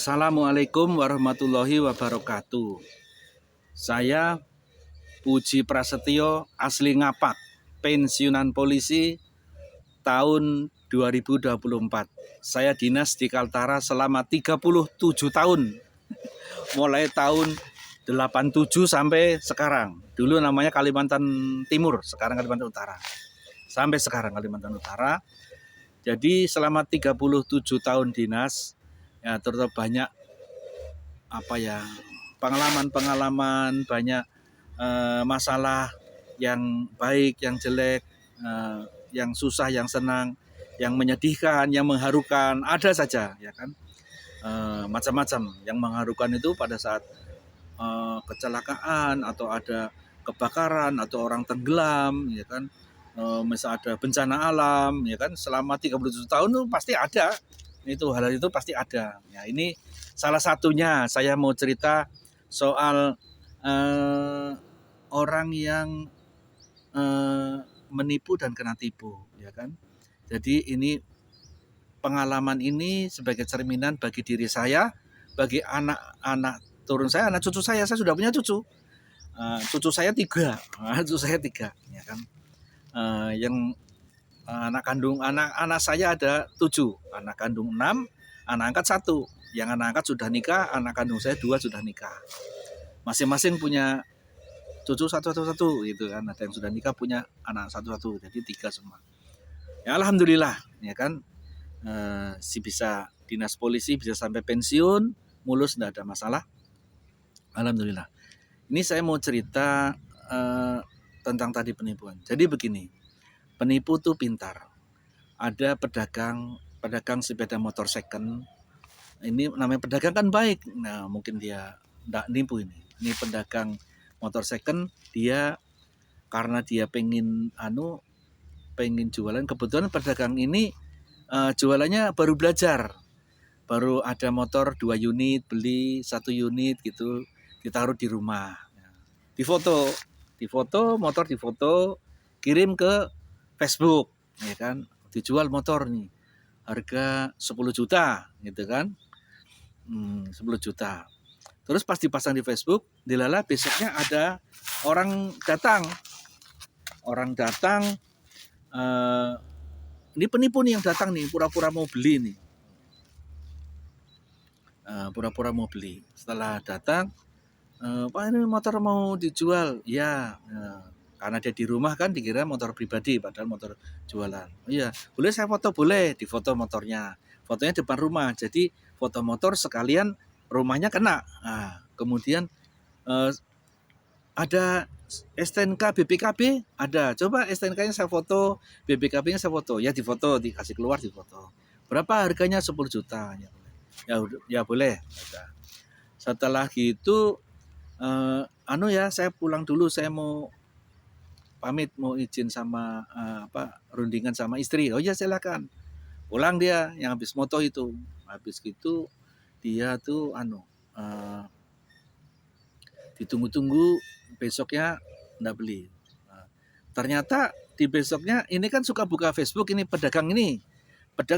Assalamualaikum warahmatullahi wabarakatuh. Saya Puji Prasetyo, asli Ngapak, pensiunan polisi tahun 2024. Saya dinas di Kaltara selama 37 tahun. Mulai tahun 87 sampai sekarang. Dulu namanya Kalimantan Timur, sekarang Kalimantan Utara. Sampai sekarang Kalimantan Utara. Jadi selama 37 tahun dinas, ya terutama banyak pengalaman-pengalaman, banyak masalah yang baik, yang jelek, yang susah, yang senang, yang menyedihkan, yang mengharukan, ada saja ya kan, macam-macam. Yang mengharukan itu pada saat kecelakaan atau ada kebakaran atau orang tenggelam ya kan, misal ada bencana alam ya kan, selama 37 tahun itu pasti ada. Itu hal itu pasti ada. Ya, ini salah satunya saya mau cerita soal orang yang menipu dan kena tipu, ya kan. Jadi ini pengalaman ini sebagai cerminan bagi diri saya, bagi anak-anak turun saya, anak cucu saya sudah punya cucu. Cucu saya 3, cucu saya 3, ya kan. Yang anak saya ada 7, anak kandung 6, anak angkat 1. Yang anak angkat sudah nikah, anak kandung saya 2 sudah nikah. Masing-masing punya cucu satu-satu gitu kan. Ada yang sudah nikah punya anak satu-satu, jadi 3 semua. Ya alhamdulillah ya kan, si bisa dinas polisi bisa sampai pensiun mulus, tidak ada masalah. Alhamdulillah. Ini saya mau cerita tentang tadi penipuan. Jadi begini. Penipu tuh pintar. Ada pedagang sepeda motor second. Ini namanya pedagang kan baik. Nah, mungkin dia enggak nipu ini. Ini pedagang motor second, dia karena dia pengen jualan. Kebetulan pedagang ini jualannya baru belajar. Baru ada motor 2 unit, beli 1 unit gitu, ditaruh di rumah. Difoto, motor difoto, kirim ke Facebook, ya kan, dijual motor nih, harga 10 juta, gitu kan, 10 juta. Terus pas dipasang di Facebook, dilala besoknya ada orang datang, ini penipu nih yang datang nih, pura-pura mau beli nih, Setelah datang, Pak ini motor mau dijual, ya. Karena dia di rumah kan dikira motor pribadi, padahal motor jualan. Oh iya, boleh saya foto? Boleh, difoto motornya. Fotonya depan rumah, jadi foto motor sekalian rumahnya kena. Nah, kemudian ada STNK BPKB, ada. Coba STNK-nya saya foto, BPKB-nya saya foto. Ya difoto, dikasih keluar difoto. Berapa harganya? 10 juta. Ya boleh. Setelah gitu, saya pulang dulu, saya mau pamit, mau izin sama rundingan sama istri. Oh ya silakan. Pulang dia yang habis moto itu. Habis gitu dia tuh ditunggu-tunggu, besoknya enggak beli. Ternyata di besoknya ini kan suka buka Facebook, ini pedagang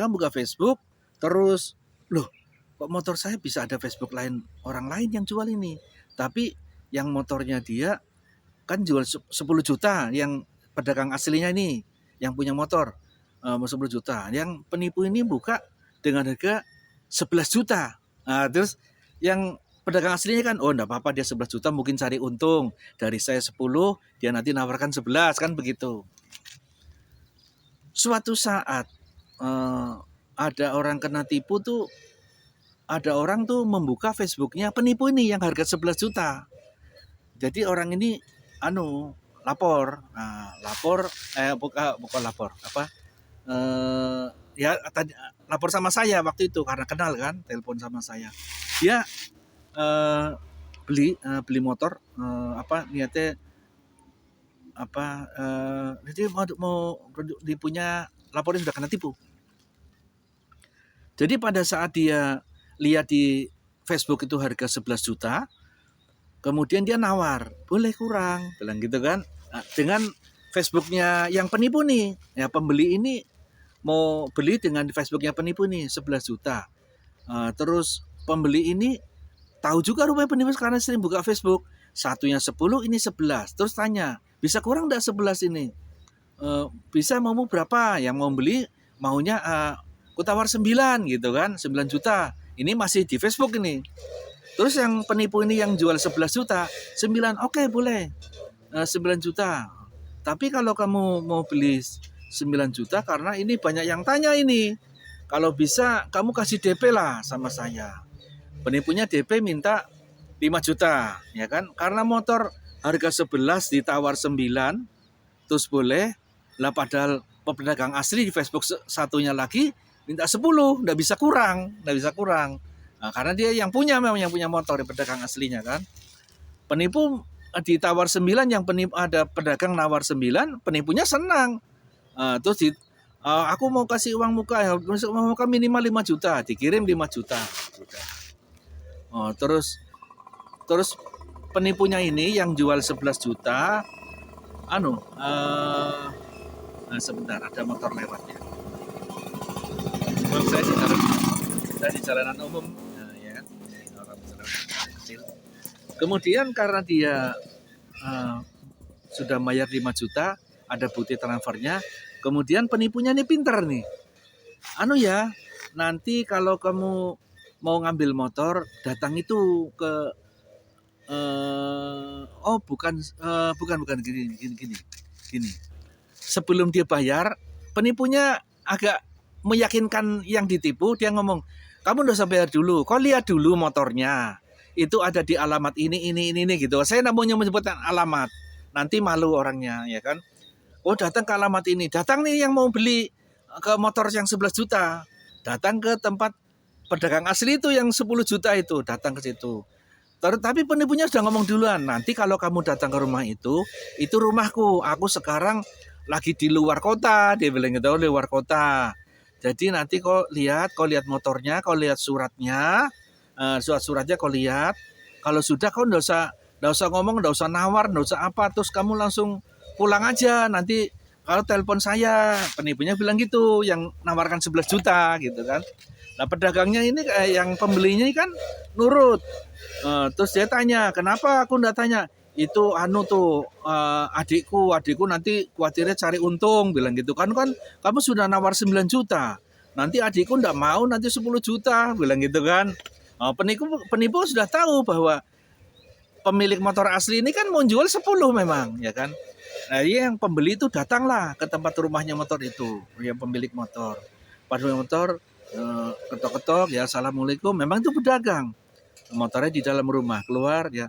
buka Facebook, terus loh kok motor saya bisa ada Facebook lain, orang lain yang jual ini. Tapi yang motornya dia kan jual 10 juta, yang pedagang aslinya ini yang punya motor 10 juta, yang penipu ini buka dengan harga 11 juta. Nah, terus yang pedagang aslinya kan, oh enggak apa-apa, dia 11 juta mungkin cari untung, dari saya 10 dia nanti nawarkan 11 kan begitu. Suatu saat ada orang kena tipu tuh, ada orang tuh membuka Facebooknya penipu ini yang harga 11 juta. Jadi orang ini lapor, lapor sama saya waktu itu karena kenal kan, telepon sama saya. Dia beli motor, niatnya jadi mau dipunya, laporin sudah kena tipu. Jadi pada saat dia lihat di Facebook itu harga 11 juta, kemudian dia nawar, boleh kurang, bilang gitu kan. Nah, dengan Facebooknya yang penipu nih, ya pembeli ini mau beli dengan Facebooknya penipu nih 11 juta. Terus pembeli ini tahu juga rupanya penipu karena sering buka Facebook. Satunya 10, ini 11. Terus tanya, bisa kurang enggak 11 ini? Bisa, mau berapa? Yang mau beli maunya aku tawar 9 gitu kan, 9 juta. Ini masih di Facebook ini. Terus yang penipu ini yang jual 11 juta, 9, oke boleh 9 juta. Tapi kalau kamu mau beli 9 juta karena ini banyak yang tanya ini. Kalau bisa kamu kasih DP lah sama saya. Penipunya DP minta 5 juta, ya kan? Karena motor harga 11 ditawar 9, terus boleh. Lah padahal pedagang asli di Facebook satunya lagi minta 10, enggak bisa kurang. Nah, karena dia yang punya, memang yang punya motor, di pedagang aslinya kan. Penipu ditawar 9, yang penipu ada pedagang nawar 9, penipunya senang. Terus aku mau kasih uang muka minimal 5 juta, dikirim 5 juta. Terus penipunya ini yang jual 11 juta sebentar, ada motor lewat ya. Saya di jalanan umum ya. Kemudian karena dia sudah bayar 5 juta, ada bukti transfernya. Kemudian penipunya ini pinter nih. Nanti kalau kamu mau ngambil motor, datang itu ke bukan gini. Sebelum dia bayar, penipunya agak meyakinkan yang ditipu, dia ngomong, kamu udah usah bayar dulu, kau lihat dulu motornya. Itu ada di alamat ini gitu. Saya namanya menyebutkan alamat. Nanti malu orangnya, ya kan? Oh, datang ke alamat ini. Datang nih yang mau beli ke motor yang 11 juta. Datang ke tempat pedagang asli itu yang 10 juta itu, datang ke situ. Tapi penipunya sudah ngomong duluan, nanti kalau kamu datang ke rumah itu rumahku. Aku sekarang lagi di luar kota, dia bilang gitu, luar kota. Jadi nanti kau lihat motornya, kau lihat suratnya, surat-suratnya kau lihat. Kalau sudah kau enggak usah ngomong, enggak usah nawar, enggak usah apa, terus kamu langsung pulang aja. Nanti kalau telepon saya, penipunya bilang gitu, yang nawarkan 11 juta gitu kan. Nah, pedagangnya ini yang pembelinya ini kan nurut. Terus dia tanya, kenapa aku enggak tanya? Itu adikku nanti khawatirnya cari untung, bilang gitu kan kamu sudah nawar 9 juta, nanti adikku enggak mau, nanti 10 juta, bilang gitu kan. Penipu sudah tahu bahwa pemilik motor asli ini kan mau jual 10 memang, ya kan. Nah, yang pembeli itu datanglah ke tempat rumahnya motor itu, yang pemilik motor. Pemilik motor ketok-ketok, ya assalamualaikum, memang itu pedagang. Motornya di dalam rumah, keluar ya.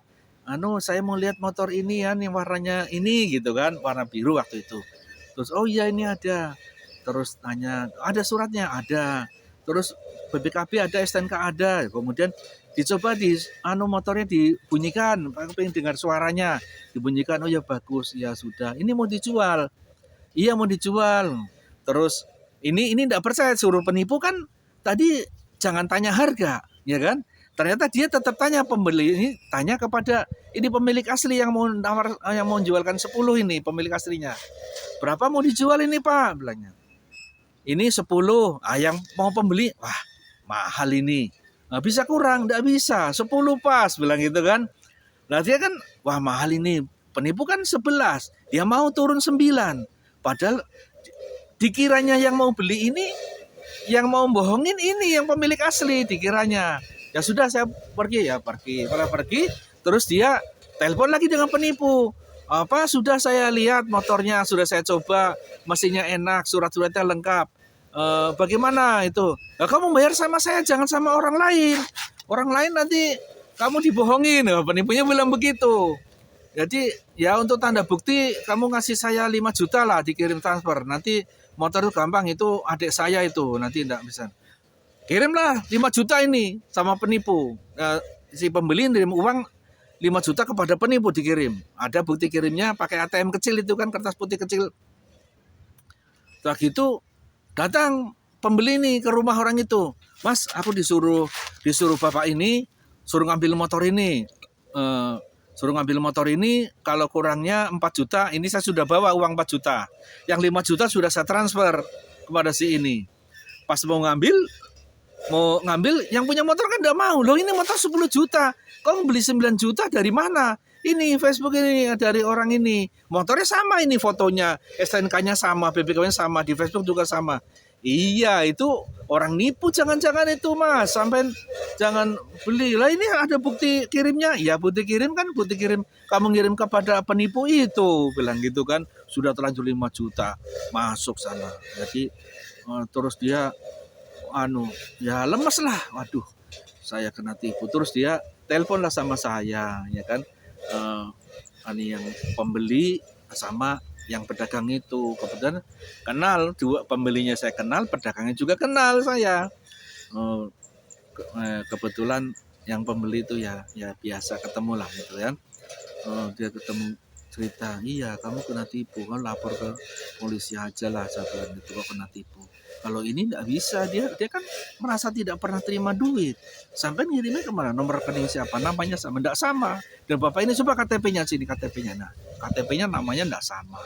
Saya mau lihat motor ini ya, yang warnanya ini gitu kan, warna biru waktu itu. Terus oh iya ini ada. Terus tanya, ada suratnya? Ada. Terus BPKB ada, STNK ada. Kemudian dicoba motornya dibunyikan, aku pengen dengar suaranya. Dibunyikan, oh ya bagus, ya sudah. Ini mau dijual. Iya mau dijual. Terus ini enggak percaya, suruh penipu kan tadi jangan tanya harga, ya kan? Ternyata dia tetap tanya, pembeli ini tanya kepada ini pemilik asli yang mau jualkan 10 ini, pemilik aslinya. Berapa mau dijual ini Pak? Bilangnya. Ini 10. Yang mau pembeli, wah mahal ini. Bisa kurang? Enggak bisa. 10 pas, bilang gitu kan. Nah dia kan, wah mahal ini. Penipu kan 11. Dia mau turun 9. Padahal dikiranya yang mau beli ini, yang mau bohongin ini yang pemilik asli dikiranya. Ya sudah saya pergi. Kalau pergi, terus dia telepon lagi dengan penipu. Sudah saya lihat motornya, sudah saya coba, mesinnya enak, surat-suratnya lengkap. Bagaimana itu? Kamu bayar sama saya, jangan sama orang lain. Orang lain nanti kamu dibohongin. Penipunya bilang begitu. Jadi ya untuk tanda bukti kamu ngasih saya 5 juta lah, dikirim transfer. Nanti motor itu gampang, itu adik saya itu, nanti enggak bisa. Kirimlah 5 juta ini sama penipu. Si pembeli kirim uang 5 juta kepada penipu, dikirim. Ada bukti kirimnya pakai ATM kecil itu kan, kertas putih kecil. Setelah gitu datang pembeli ini ke rumah orang itu. Mas, aku disuruh bapak ini suruh ngambil motor ini. Kalau kurangnya 4 juta, ini saya sudah bawa uang 4 juta. Yang 5 juta sudah saya transfer kepada si ini. Pas mau ngambil, mau ngambil, yang punya motor kan nggak mau. Loh, ini motor 10 juta, kau beli 9 juta dari mana? Ini Facebook ini dari orang ini, motornya sama, ini fotonya, STNK-nya sama, BPKB-nya sama, di Facebook juga sama. Iya, itu orang nipu, jangan-jangan itu Mas, sampai jangan beli. Lah ini ada bukti kirimnya, ya bukti kirim kan, bukti kirim kamu ngirim kepada penipu itu, bilang gitu kan, sudah terlanjur 5 juta masuk sana. Jadi terus dia ya lemes lah, waduh saya kena tipu. Terus dia telepon lah sama saya, ya kan, ini yang pembeli sama yang pedagang itu kebetulan kenal, dua pembelinya saya kenal, pedagangnya juga kenal saya. Kebetulan yang pembeli itu ya biasa ketemu lah gitu kan. Dia ketemu cerita, iya kamu kena tipu, kan lapor ke polisi aja lah, saya bilang gitu, kok kena tipu. Kalau ini nggak bisa, dia kan merasa tidak pernah terima duit, sampai ngirimnya kemana, nomor rekening siapa, namanya sama, nggak sama. Dan bapak ini coba KTP-nya sini, KTP-nya, nah KTP-nya namanya nggak sama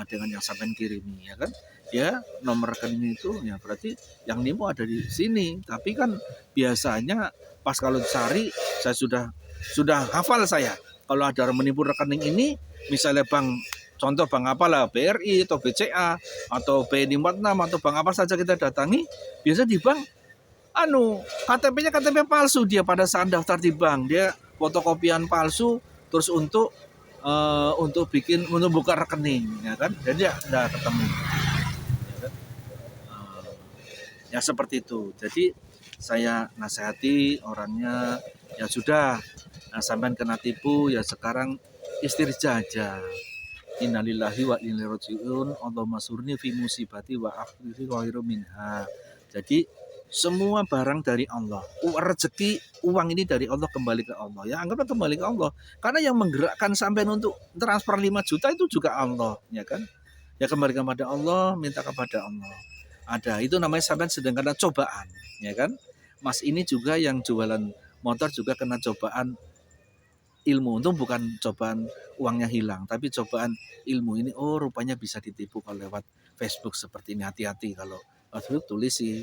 dengan yang sampai kirimi, ya kan. Ya nomor rekening itu ya berarti yang nipu ada di sini, tapi kan biasanya pas kalau cari saya sudah hafal saya. Kalau ada orang menipu rekening ini, misalnya contoh bank apalah, BRI atau BCA atau BNI 46 atau bank apa saja kita datangi, biasa di bank KTP-nya KTP palsu, dia pada saat daftar di bank dia fotokopian palsu, terus untuk buka rekening, ya kan, jadi nggak ketemu, ya kan? Ya seperti itu. Jadi saya nasihati orangnya, ya sudah, sampean kena tipu ya sekarang istirja aja. Innalillahi wa inna ilaihi raji'un. Allahumma surni fi musibati wa akhiri khairu minha. Jadi semua barang dari Allah. Rezeki, uang ini dari Allah, kembali ke Allah. Ya anggaplah kembali ke Allah. Karena yang menggerakkan sampean untuk transfer 5 juta itu juga Allah, ya kan? Ya kembali kepada Allah, minta kepada Allah. Ada, itu namanya sampean sedang kena cobaan, ya kan? Mas ini juga yang jualan motor juga kena cobaan ilmu. Untung bukan cobaan uangnya hilang, tapi cobaan ilmu ini. Oh, rupanya bisa ditipu kalau lewat Facebook seperti ini. Hati-hati kalau Facebook tulis sih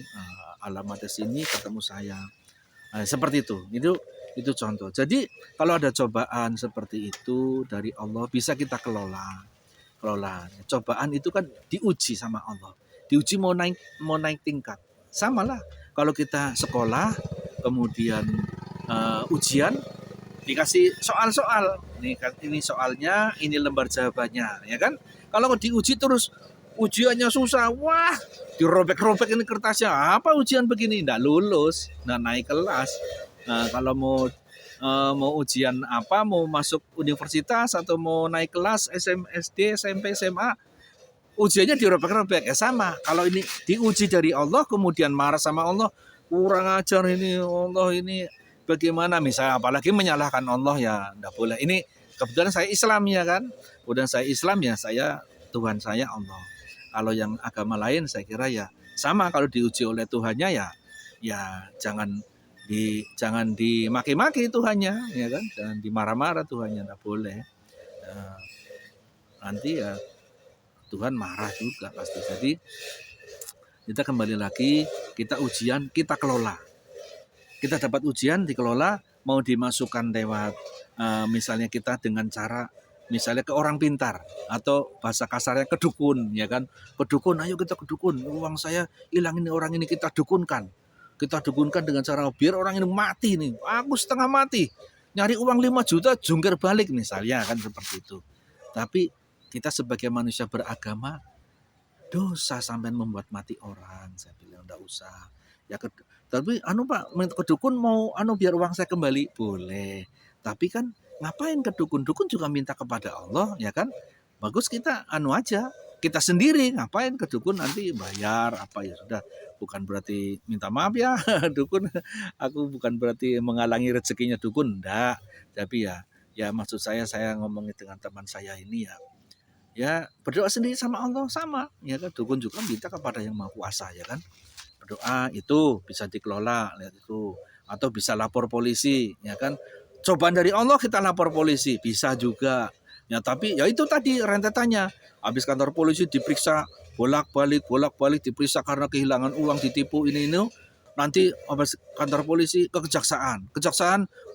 alamatnya sini, ketemu saya. Seperti itu. Itu contoh. Jadi kalau ada cobaan seperti itu dari Allah, bisa kita kelola. Cobaan itu kan diuji sama Allah. Diuji mau naik tingkat. Sama lah. Kalau kita sekolah, kemudian ujian, dikasih soal-soal, ini soalnya, ini lembar jawabannya, ya kan. Kalau diuji terus ujiannya susah, wah dirobek-robek ini kertasnya, apa ujian begini, nggak lulus, nggak naik kelas. Nah, kalau mau ujian apa, mau masuk universitas atau mau naik kelas SD, SMP, SMA, ujiannya dirobek-robek, ya sama. Kalau ini diuji dari Allah kemudian marah sama Allah, kurang ajar ini Allah ini, bagaimana misalnya, apalagi menyalahkan Allah, ya enggak boleh. Ini kebetulan saya Islam, ya kan. Kemudian saya Islam, ya saya Tuhan saya Allah. Kalau yang agama lain saya kira ya sama, kalau diuji oleh Tuhannya ya jangan dimaki-maki Tuhannya, ya kan. Jangan dimarah-marah Tuhannya, enggak boleh. Nanti ya Tuhan marah juga pasti. Jadi kita kembali lagi, kita ujian, kita kelola. Kita dapat ujian, dikelola, mau dimasukkan lewat misalnya kita dengan cara misalnya ke orang pintar, atau bahasa kasarnya ke dukun, ya kan. Ke dukun, ayo kita ke dukun, uang saya hilang ini, orang ini kita dukunkan. Kita dukunkan dengan cara biar orang ini mati nih, aku setengah mati, nyari uang 5 juta jungkir balik misalnya, kan seperti itu. Tapi kita sebagai manusia beragama, dosa sampai membuat mati orang, saya bilang enggak usah. Ya tapi Pak, ke dukun mau biar uang saya kembali, boleh. Tapi kan ngapain ke dukun? Dukun juga minta kepada Allah, ya kan? Bagus kita aja, kita sendiri ngapain ke dukun, nanti bayar apa, ya sudah. Bukan berarti minta maaf ya dukun, aku bukan berarti menghalangi rezekinya dukun, enggak. Tapi ya maksud saya ngomongin dengan teman saya ini ya berdoa sendiri sama Allah, sama, ya kan. Dukun juga minta kepada yang Maha Kuasa, ya kan. Berdoa itu bisa dikelola, lihat itu, atau bisa lapor polisi, ya kan. Cobaan dari Allah kita lapor polisi, bisa juga. Ya tapi ya itu tadi rentetannya. Habis kantor polisi diperiksa bolak-balik diperiksa karena kehilangan uang, ditipu ini. nanti kantor polisi ke kejaksaan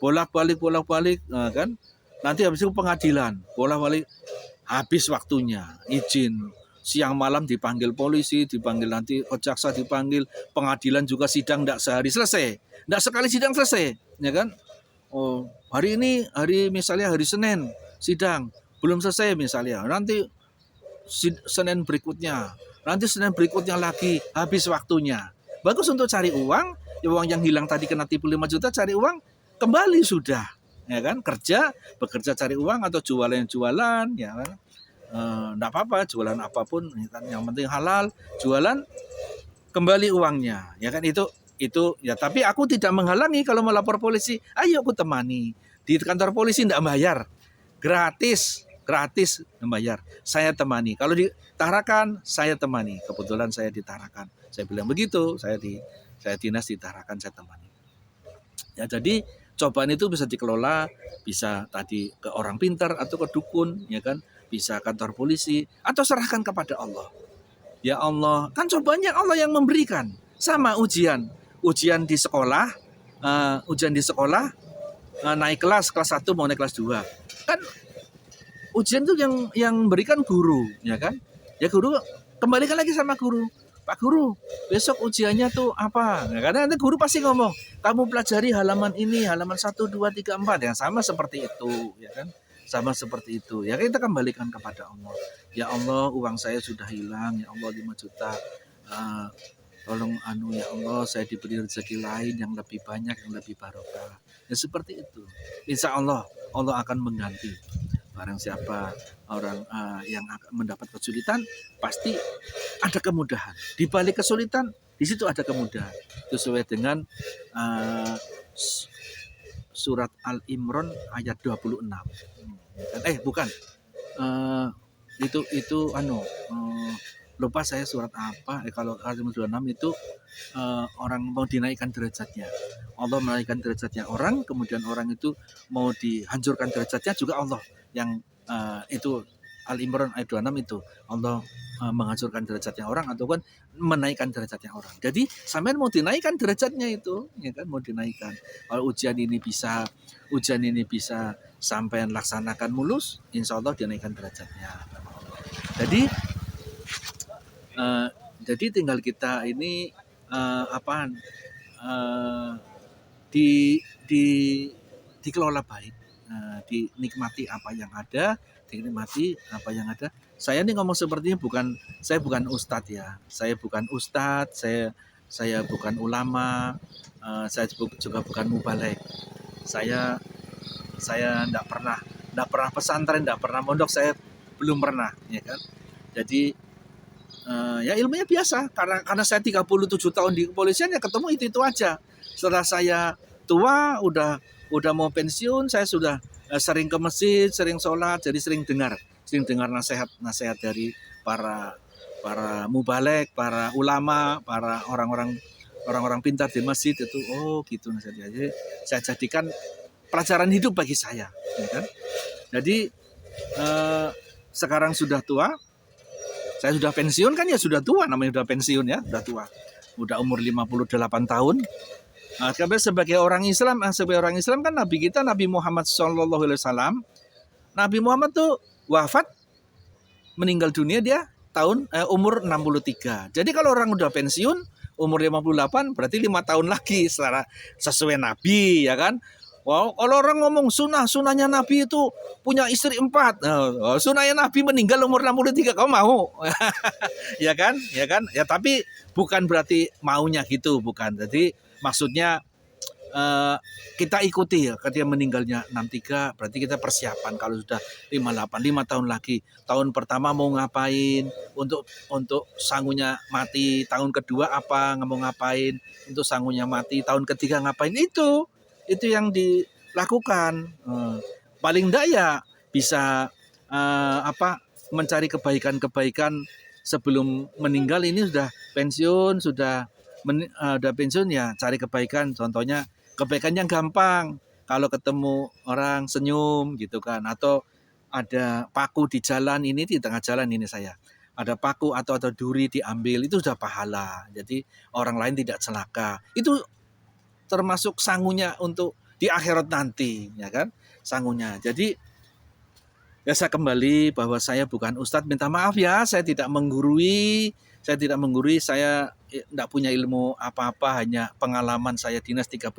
bolak-balik kan, nanti habis itu pengadilan bolak-balik, habis waktunya izin, siang malam dipanggil polisi, dipanggil nanti jaksa, dipanggil pengadilan juga, sidang tidak sehari selesai, tidak sekali sidang selesai, ya kan. Oh, hari ini misalnya hari Senin sidang belum selesai misalnya, nanti Senin berikutnya, nanti Senin berikutnya lagi, habis waktunya. Bagus untuk cari uang, ya uang yang hilang tadi kena tipu 5 juta, cari uang kembali sudah, ya kan. Bekerja cari uang atau jualan, ya kan. Enggak apa-apa, jualan apapun, ya kan, yang penting halal, jualan kembali uangnya, ya kan. Itu ya, tapi aku tidak menghalangi kalau melapor polisi, ayo aku temani. Di kantor polisi enggak bayar, gratis membayar, saya temani. Kalau di Tarakan saya temani, kebetulan saya di Tarakan, saya bilang begitu, saya dinas di Tarakan, saya temani. Ya, jadi cobaan itu bisa dikelola, bisa tadi ke orang pintar atau ke dukun, ya kan, bisa kantor polisi atau serahkan kepada Allah. Ya Allah, kan cobaannya Allah yang memberikan. Sama ujian di sekolah, naik kelas 1 mau naik kelas 2, kan ujian itu yang berikan guru, ya kan? Ya guru kembalikan lagi sama guru. Pak Guru, besok ujiannya tuh apa? Ya, karena nanti guru pasti ngomong, kamu pelajari halaman ini, halaman 1, 2, 3, 4, ya sama seperti itu, ya kan? Sama seperti itu. Ya kita kembalikan kepada Allah. Ya Allah, uang saya sudah hilang, ya Allah 5 juta. Tolong ya Allah, saya diberi rezeki lain yang lebih banyak, yang lebih barokah. Ya seperti itu. Insya Allah akan mengganti. Barang siapa orang yang akan mendapat kesulitan, pasti ada kemudahan. Di balik kesulitan, di situ ada kemudahan. Itu sesuai dengan surat Al-Imran ayat 26. Bukan. Lupa saya surat apa. Kalau Al-Imran 26 itu orang mau dinaikkan derajatnya. Allah menaikkan derajatnya orang, kemudian orang itu mau dihancurkan derajatnya juga Allah. Yang itu Al-Imran ayat 26 itu Allah menghancurkan derajatnya orang ataupun menaikkan derajatnya orang. Jadi sampean mau dinaikkan derajatnya itu, ya kan, mau dinaikkan. Kalau ujian ini bisa sampean laksanakan mulus, insya Allah dinaikkan derajatnya. Jadi tinggal kita ini dikelola baik. Dinikmati apa yang ada. Saya ini ngomong sepertinya saya bukan ustadz ya. Saya bukan ustadz, saya bukan ulama, saya juga bukan mubalek. Saya enggak pernah pesantren, enggak pernah mondok, saya belum pernah, ya kan. Jadi ya ilmunya biasa, karena saya 37 tahun di kepolisian, ya ketemu itu aja. Setelah saya tua, udah mau pensiun, saya sudah sering ke masjid, sering sholat, jadi sering dengar nasihat dari para mubalek, para ulama, para orang-orang pintar di masjid itu. Oh gitu nasihatnya. Jadi saya jadikan pelajaran hidup bagi saya, ya kan. Jadi sekarang sudah tua, saya sudah pensiun kan, ya sudah tua, namanya sudah pensiun ya, sudah tua, udah umur 58 tahun. Sebagai orang Islam kan Nabi kita Nabi Muhammad SAW, Nabi Muhammad tuh wafat, meninggal dunia dia umur 63. Jadi kalau orang udah pensiun umur 58, berarti 5 tahun lagi sesuai Nabi, ya kan. Wow, kalau orang ngomong sunahnya Nabi itu punya istri 4. Sunahnya Nabi meninggal umur 63, kamu mau? Ya kan? Ya tapi bukan berarti maunya gitu, bukan. Jadi maksudnya kita ikuti ya, ketika meninggalnya 63, berarti kita persiapan kalau sudah 58, 5 tahun lagi. Tahun pertama mau ngapain? Untuk sangunya mati. Tahun kedua apa? Mau ngapain? Untuk sangunya mati. Tahun ketiga ngapain? Itu yang dilakukan. Paling enggak ya bisa mencari kebaikan sebelum meninggal. Ini sudah pensiun, udah pensiun, ya cari kebaikan. Contohnya kebaikan yang gampang, kalau ketemu orang senyum gitu kan, atau ada paku di jalan, ini di tengah jalan ini saya ada paku atau duri diambil, itu sudah pahala. Jadi orang lain tidak celaka. Itu termasuk sangunya untuk di akhirat nanti, ya kan? Sangunya. Jadi ya saya kembali bahwa saya bukan ustadz, minta maaf ya, saya tidak menggurui, saya tidak punya ilmu apa-apa, hanya pengalaman saya dinas 37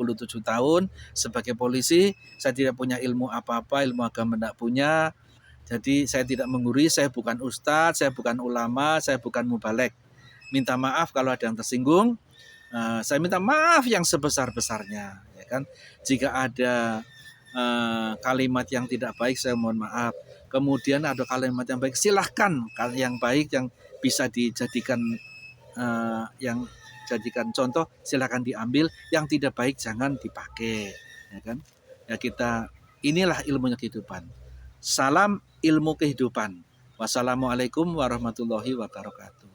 tahun sebagai polisi, saya tidak punya ilmu apa-apa, ilmu agama tidak punya. Jadi saya tidak menggurui, saya bukan ustadz, saya bukan ulama, saya bukan mubalek. Minta maaf kalau ada yang tersinggung. Saya minta maaf yang sebesar-besarnya, ya kan. Jika ada kalimat yang tidak baik, saya mohon maaf. Kemudian ada kalimat yang baik, silahkan yang baik yang bisa dijadikan yang jadikan contoh, silahkan diambil. Yang tidak baik jangan dipakai, ya kan. Ya kita, inilah ilmunya kehidupan. Salam ilmu kehidupan. Wassalamualaikum warahmatullahi wabarakatuh.